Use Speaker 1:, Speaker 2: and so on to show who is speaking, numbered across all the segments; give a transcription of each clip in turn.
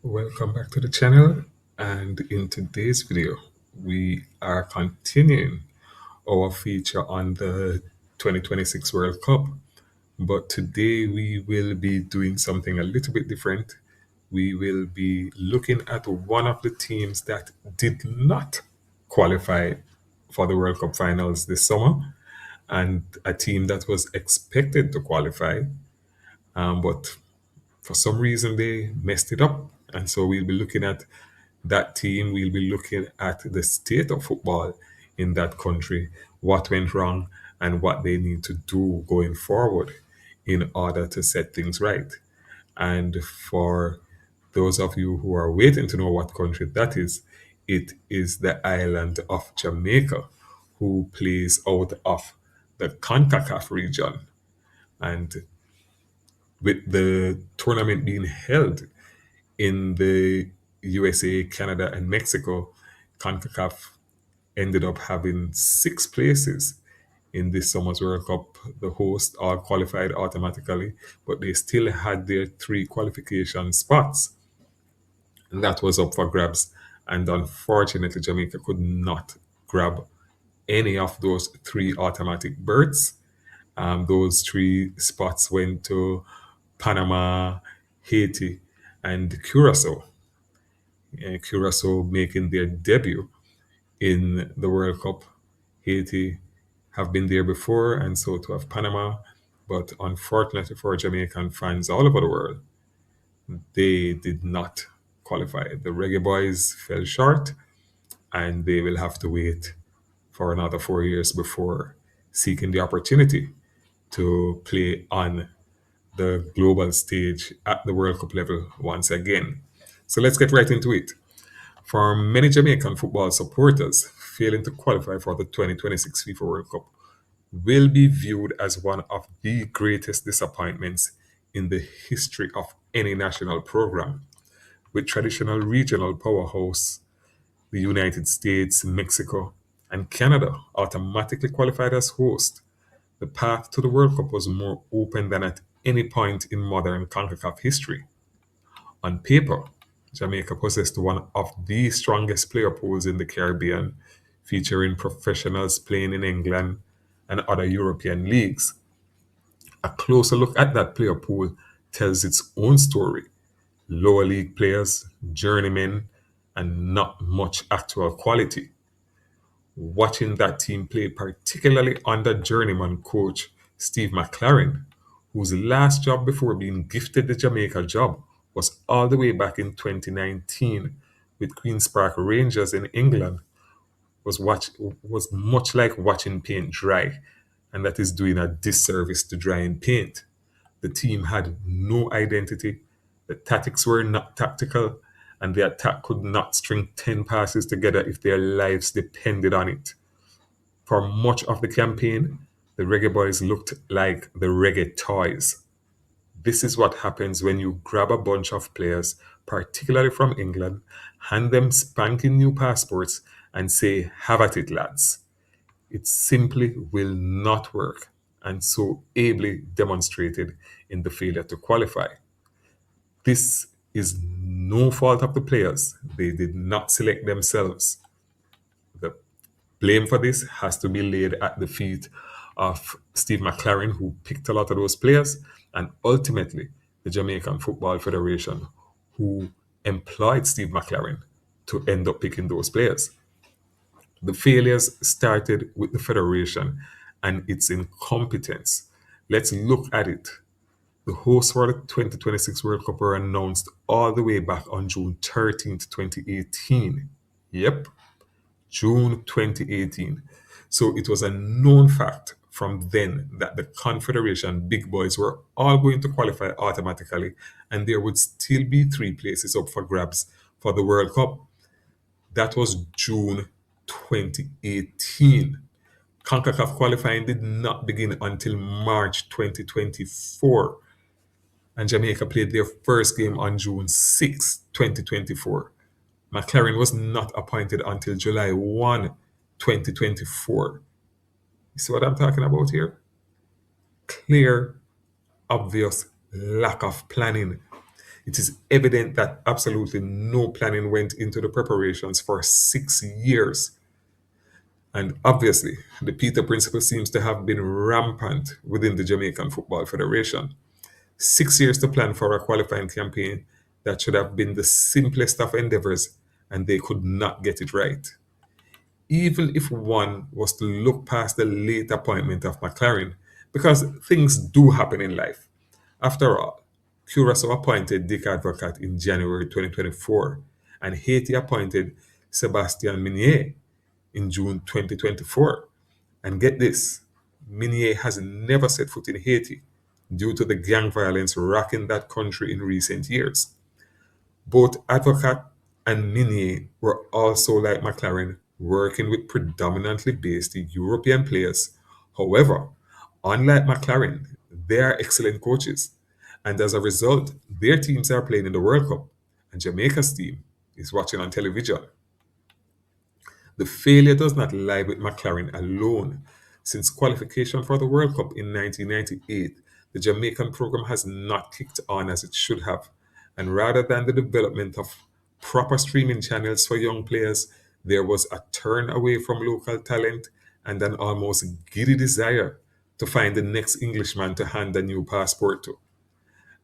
Speaker 1: Welcome back to the channel, and in today's video we are continuing our feature on the 2026 World Cup. But today we will be doing something a little bit different. We will be looking at one of the teams that did not qualify for the World Cup finals this summer, and a team that was expected to qualify, but for some reason they messed it up. And so we'll be looking at that team. We'll be looking at the state of football in that country, what went wrong, and what they need to do going forward in order to set things right. And for those of you who are waiting to know what country that is, it is the island of Jamaica, who plays out of the CONCACAF region. And with the tournament being held in the USA, Canada, and Mexico, CONCACAF ended up having six places in this summer's World Cup. The hosts all qualified automatically, but they still had their three qualification spots. And that was up for grabs. And unfortunately, Jamaica could not grab any of those three automatic berths. Those three spots went to Panama, Haiti, and Curacao. Curacao making their debut in the World Cup. Haiti have been there before, and so to have Panama. But unfortunately for Jamaican fans all over the world, they did not qualify. The Reggae Boyz fell short, and they will have to wait for another 4 years before seeking the opportunity to play on the global stage at the World Cup level once again. So let's get right into it. For many Jamaican football supporters, failing to qualify for the 2026 FIFA World Cup will be viewed as one of the greatest disappointments in the history of any national program. With traditional regional powerhouse, the United States, Mexico, and Canada automatically qualified as host, the path to the World Cup was more open than at any point in modern CONCACAF history. On paper, Jamaica possessed one of the strongest player pools in the Caribbean, featuring professionals playing in England and other European leagues. A closer look at that player pool tells its own story. Lower league players, journeymen, and not much actual quality. Watching that team play, particularly under journeyman coach Steve McLaren, whose last job before being gifted the Jamaica job was all the way back in 2019 with Queen's Park Rangers in England, was much like watching paint dry, and that is doing a disservice to drying paint. The team had no identity, the tactics were not tactical, and the attack could not string 10 passes together if their lives depended on it. For much of the campaign, the Reggae Boys looked like the Reggae Toys. This is what happens when you grab a bunch of players, particularly from England, hand them spanking new passports, and say, "Have at it, lads." It simply will not work, and so ably demonstrated in the failure to qualify. This is no fault of the players. They did not select themselves. The blame for this has to be laid at the feet of Steve McLaren, who picked a lot of those players, and ultimately the Jamaican Football Federation, who employed Steve McLaren to end up picking those players. The failures started with the Federation and its incompetence. Let's look at it. The hosts for the 2026 World Cup were announced all the way back on June 13th, 2018. Yep, June 2018. So it was a known fact from then that the Confederation big boys were all going to qualify automatically, and there would still be three places up for grabs for the World Cup. That was June 2018. CONCACAF qualifying did not begin until March 2024, and Jamaica played their first game on June 6, 2024. McLaren was not appointed until July 1, 2024. You see what I'm talking about here? Clear, obvious lack of planning. It is evident that absolutely no planning went into the preparations for 6 years. And obviously, the Peter Principle seems to have been rampant within the Jamaican Football Federation. 6 years to plan for a qualifying campaign that should have been the simplest of endeavors, and they could not get it right. Even if one was to look past the late appointment of McLaren, because things do happen in life. After all, Curacao appointed Dick Advocat in January 2024, and Haiti appointed Sebastien Minier in June 2024. And get this, Minier has never set foot in Haiti due to the gang violence racking that country in recent years. Both Advocat and Minier were also, like McLaren, working with predominantly based European players. However, unlike McLaren, they are excellent coaches. And as a result, their teams are playing in the World Cup, and Jamaica's team is watching on television. The failure does not lie with McLaren alone. Since qualification for the World Cup in 1998, the Jamaican program has not kicked on as it should have. And rather than the development of proper streaming channels for young players, there was a turn away from local talent and an almost giddy desire to find the next Englishman to hand a new passport to.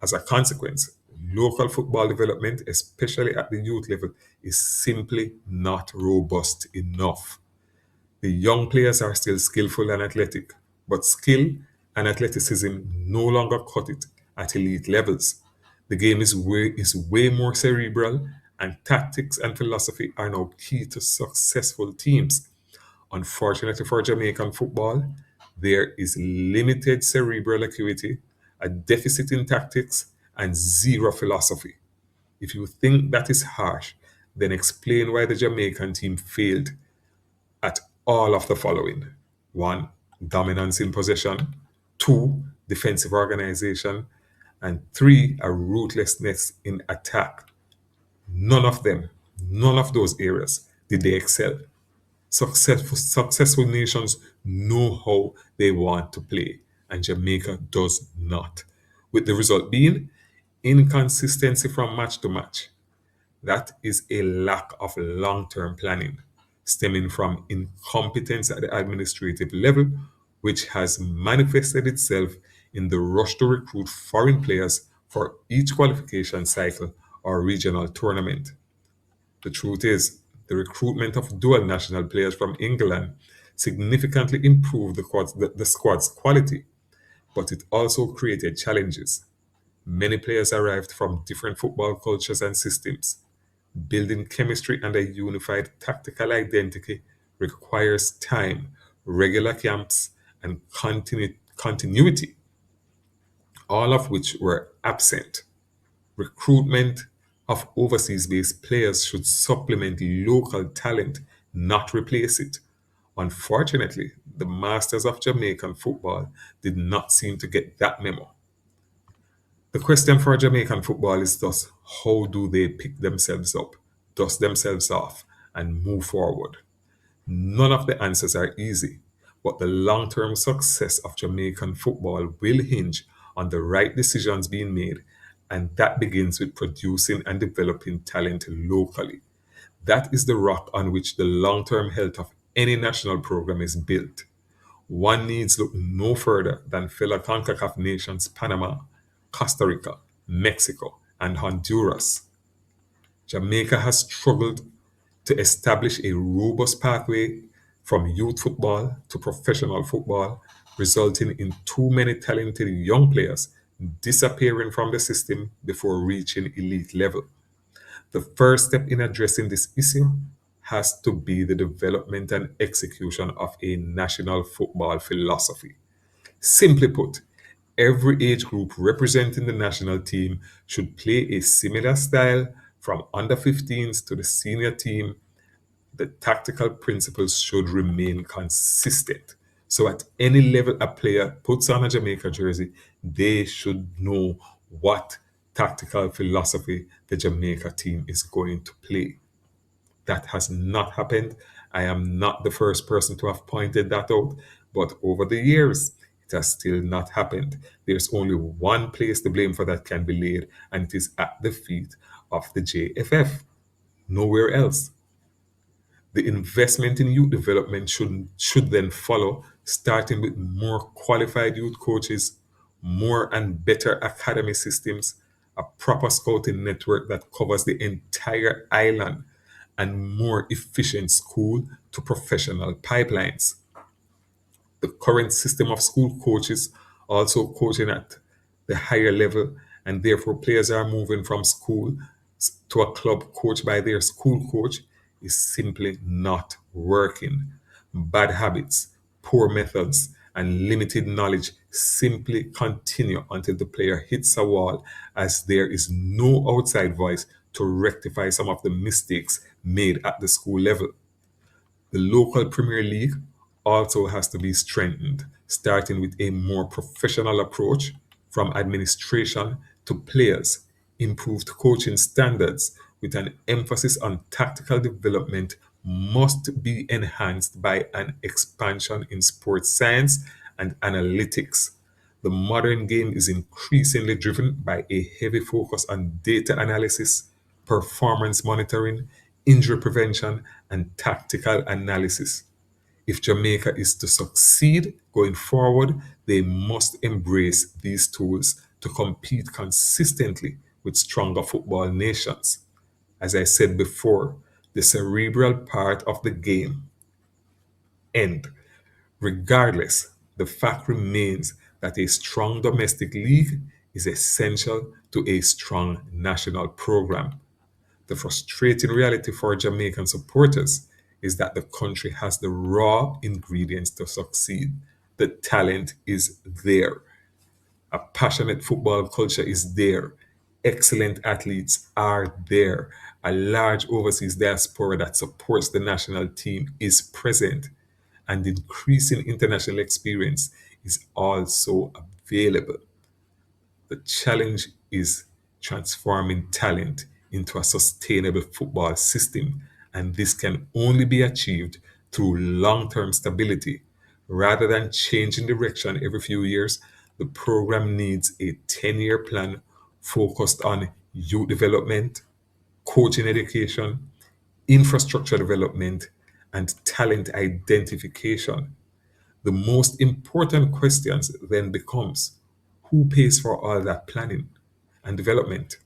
Speaker 1: As a consequence, local football development, especially at the youth level, is simply not robust enough. The young players are still skillful and athletic, but skill and athleticism no longer cut it at elite levels. The game is way more cerebral, and tactics and philosophy are now key to successful teams. Unfortunately for Jamaican football, there is limited cerebral acuity, a deficit in tactics, and zero philosophy. If you think that is harsh, then explain why the Jamaican team failed at all of the following: one, dominance in possession; two, defensive organization; and three, a ruthlessness in attack. None of them, none of those areas did they excel. Successful nations know how they want to play, and Jamaica does not. With the result being inconsistency from match to match. That is a lack of long term planning, stemming from incompetence at the administrative level, which has manifested itself in the rush to recruit foreign players for each qualification cycle or regional tournament. The truth is, the recruitment of dual national players from England significantly improved the squad's quality, but it also created challenges. Many players arrived from different football cultures and systems. Building chemistry and a unified tactical identity requires time, regular camps, and continuity, all of which were absent. Recruitment of overseas based players should supplement local talent, not replace it. Unfortunately, the masters of Jamaican football did not seem to get that memo. The question for Jamaican football is thus: how do they pick themselves up, dust themselves off, and move forward? None of the answers are easy, but the long term success of Jamaican football will hinge on the right decisions being made, and that begins with producing and developing talent locally. That is the rock on which the long term health of any national program is built. One needs look no further than fellow CONCACAF nations Panama, Costa Rica, Mexico, and Honduras. Jamaica has struggled to establish a robust pathway from youth football to professional football, resulting in too many talented young players disappearing from the system before reaching elite level. The first step in addressing this issue has to be the development and execution of a national football philosophy. Simply put, every age group representing the national team should play a similar style from under 15s to the senior team. The tactical principles should remain consistent. So at any level a player puts on a Jamaica jersey, they should know what tactical philosophy the Jamaica team is going to play. That has not happened. I am not the first person to have pointed that out, but over the years, it has still not happened. There's only one place the blame for that can be laid, and it is at the feet of the JFF. Nowhere else. The investment in youth development should then follow, starting with more qualified youth coaches, more and better academy systems, a proper scouting network that covers the entire island, and more efficient school to professional pipelines. The current system of school coaches also coaching at the higher level, and therefore players are moving from school to a club coached by their school coach is simply not working. Bad habits, poor methods, and limited knowledge simply continue until the player hits a wall, as there is no outside voice to rectify some of the mistakes made at the school level. The local Premier League also has to be strengthened, starting with a more professional approach from administration to players, improved coaching standards with an emphasis on tactical development must be enhanced by an expansion in sports science and analytics. The modern game is increasingly driven by a heavy focus on data analysis, performance monitoring, injury prevention, and tactical analysis. If Jamaica is to succeed going forward, they must embrace these tools to compete consistently with stronger football nations. As I said before, the cerebral part of the game end. Regardless, the fact remains that a strong domestic league is essential to a strong national program. The frustrating reality for Jamaican supporters is that the country has the raw ingredients to succeed. The talent is there. A passionate football culture is there. Excellent athletes are there. A large overseas diaspora that supports the national team is present. And increasing international experience is also available. The challenge is transforming talent into a sustainable football system, and this can only be achieved through long term stability. Rather than changing direction every few years, the program needs a 10-year plan focused on youth development, coaching education, infrastructure development, and talent identification. The most important questions then becomes who pays for all that planning and development?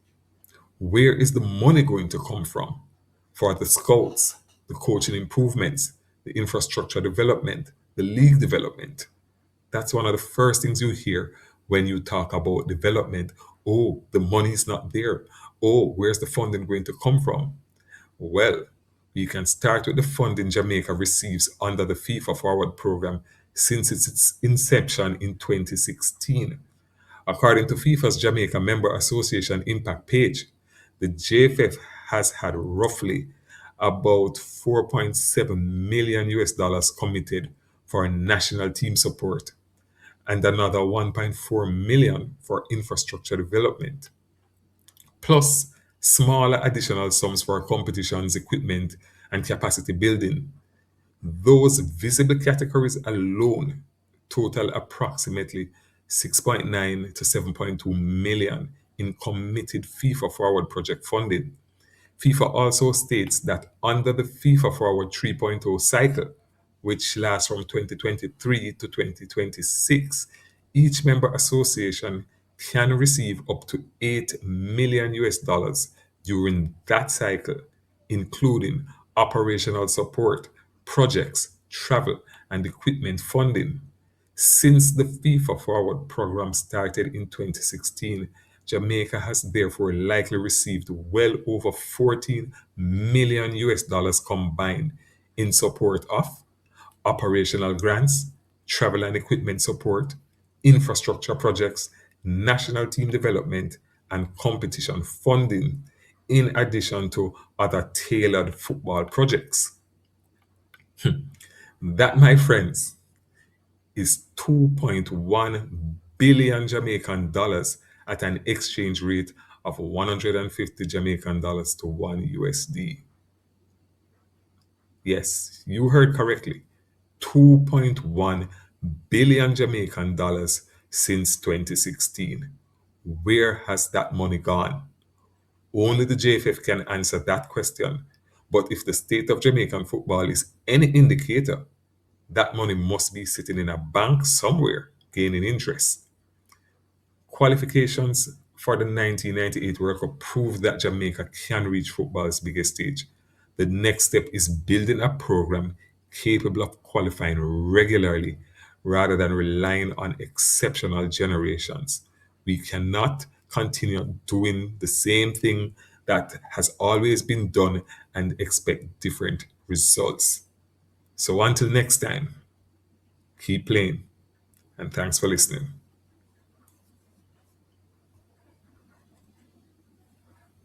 Speaker 1: Where is the money going to come from for the scouts, the coaching improvements, the infrastructure development, the league development? That's one of the first things you hear when you talk about development. Oh, the money is not there. Oh, where's the funding going to come from? Well, we can start with the funding Jamaica receives under the FIFA Forward program since its inception in 2016. According to FIFA's Jamaica Member Association impact page, the JFF has had roughly about 4.7 million US dollars committed for national team support and another 1.4 million for infrastructure development, plus smaller additional sums for competitions, equipment, and capacity building. Those visible categories alone total approximately 6.9 to 7.2 million in committed FIFA Forward project funding. FIFA also states that under the FIFA Forward 3.0 cycle, which lasts from 2023 to 2026, each member association can receive up to 8 million US dollars during that cycle, including operational support, projects, travel, and equipment funding. Since the FIFA Forward program started in 2016, Jamaica has therefore likely received well over 14 million US dollars combined in support of operational grants, travel and equipment support, infrastructure projects, national team development, and competition funding, in addition to other tailored football projects. That, my friends, is 2.1 billion Jamaican dollars at an exchange rate of 150 Jamaican dollars to 1 USD. Yes, you heard correctly. 2.1 billion Jamaican dollars since 2016. Where has that money gone? Only the JFF can answer that question. But if the state of Jamaican football is any indicator, that money must be sitting in a bank somewhere, gaining interest. Qualifications for the 1998 World Cup proved that Jamaica can reach football's biggest stage. The next step is building a program capable of qualifying regularly rather than relying on exceptional generations. We cannot continue doing the same thing that has always been done and expect different results. So until next time, keep playing and thanks for listening.